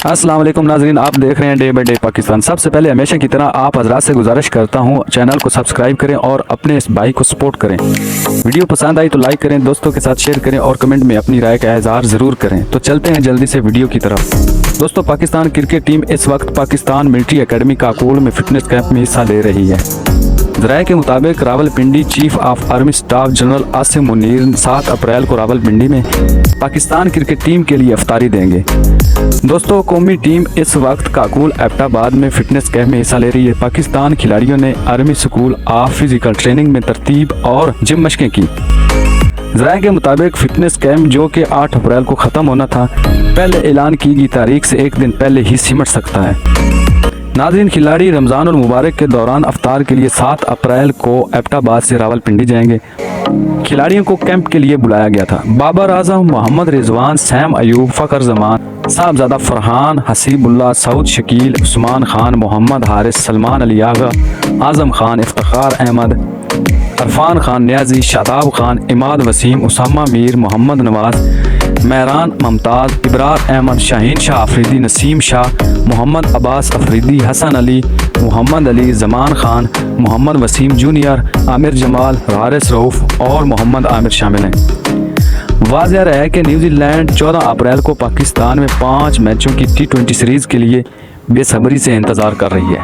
अस्सलाम वालेकुम नाज़रीन, आप देख रहे हैं डे बाई डे पाकिस्तान। सबसे पहले हमेशा की तरह आप हजरात से गुजारिश करता हूं, चैनल को सब्सक्राइब करें और अपने इस भाई को सपोर्ट करें। वीडियो पसंद आई तो लाइक करें, दोस्तों के साथ शेयर करें और कमेंट में अपनी राय का इज़हार ज़रूर करें। तो चलते हैं जल्दी से वीडियो की तरफ। दोस्तों, पाकिस्तान क्रिकेट टीम इस वक्त पाकिस्तान मिलिट्री अकेडमी काकोल में फिटनेस कैंप में हिस्सा ले रही है। ज़राए के मुताबिक Rawalpindi chief of army staff general Asim Munir 7 अप्रैल को रावलपिंडी में पाकिस्तान क्रिकेट टीम के लिए इफ्तारी देंगे। दोस्तों, कौमी टीम इस वक्त काकोल एबटाबाद में फिटनेस कैंप में हिस्सा ले रही है। पाकिस्तान खिलाड़ियों ने army school of physical training में तरतीब और जिम मशकें की। ज़राए के मुताबिक फिटनेस कैंप जो कि 8 अप्रैल को ख़त्म होना था, पहले ऐलान की गई तारीख से एक दिन पहले ही सिमट सकता है। नाज़रीन, खिलाड़ी रमज़ान और मुबारक के दौरान अफ्तार के लिए 7 अप्रैल को एबटाबाद से रावलपिंडी जाएंगे। खिलाड़ियों को कैंप के लिए बुलाया गया था। बाबर आजम, मोहम्मद रिजवान, सैम अयूब, फ़खर जमान, साहबजादा फरहान, हसीबुल्ला, सऊद शकील, उस्मान खान, मोहम्मद हारिस, सलमान अली आगा, आजम खान, इफ्तिखार अहमद, अरफान खान न्याजी, शादाब खान, इमाद वसीम, उसामा मीर, मोहम्मद नवाज, महरान मुमताज़, इब्रार अहमद, शाहीन शाह अफरीदी, नसीम शाह, मोहम्मद अब्बास अफरीदी, हसन अली, मोहम्मद अली, जमान खान, मोहम्मद वसीम जूनियर, आमिर जमाल, हारिस रऊफ़ और मोहम्मद आमिर शामिल हैं। वाज़ेह रहा है कि न्यूजीलैंड 14 अप्रैल को पाकिस्तान में 5 मैचों की T20 सीरीज़ के लिए बेसब्री से इंतज़ार कर रही है।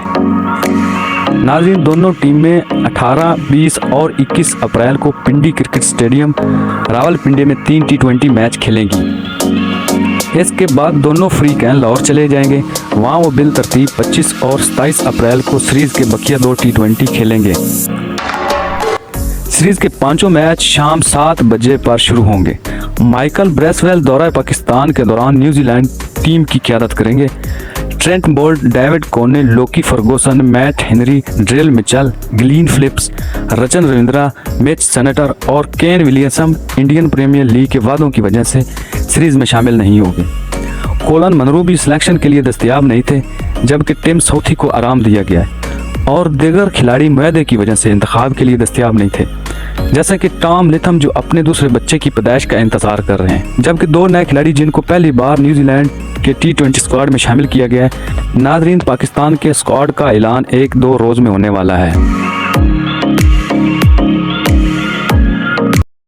नाज़रीन, दोनों टीमें 18, 20 और 21 अप्रैल को पिंडी क्रिकेट स्टेडियम रावलपिंडी में 3 T20 मैच खेलेंगी। इसके बाद दोनों फ्री कैन लाहौर चले जाएंगे। वहाँ वो बिल तरतीब 25 और 27 अप्रैल को सीरीज़ के बकिया 2 T20 खेलेंगे। सीरीज़ के 5 मैच शाम 7 बजे पर शुरू होंगे। माइकल ब्रेसवेल दौरा पाकिस्तान के दौरान न्यूजीलैंड टीम की क़यादत करेंगे। Trent Boult, Devon Conway, Lockie Ferguson, Matt Henry, Daryl Mitchell, Glenn Phillips, Rachin Ravindra, Mitch Santner और Kane Williamson Indian Premier League के वादों की वजह से सीरीज़ में शामिल नहीं होंगे। कोलन मनरू भी सिलेक्शन के लिए दस्तयाब नहीं थे, जबकि टिम साउथी को आराम दिया गया है और दीगर खिलाड़ी मुआहदे की वजह से इंतखाब के लिए दस्तयाब नहीं थे, जैसे कि टॉम लिथम जो अपने दूसरे बच्चे की पैदाइश का इंतजार कर रहे हैं, जबकि 2 नए खिलाड़ी जिनको पहली बार न्यूजीलैंड के T20 स्क्वाड में शामिल किया गया है। नाज़रीन, पाकिस्तान के स्क्वाड का ऐलान 1-2 रोज़ में होने वाला है।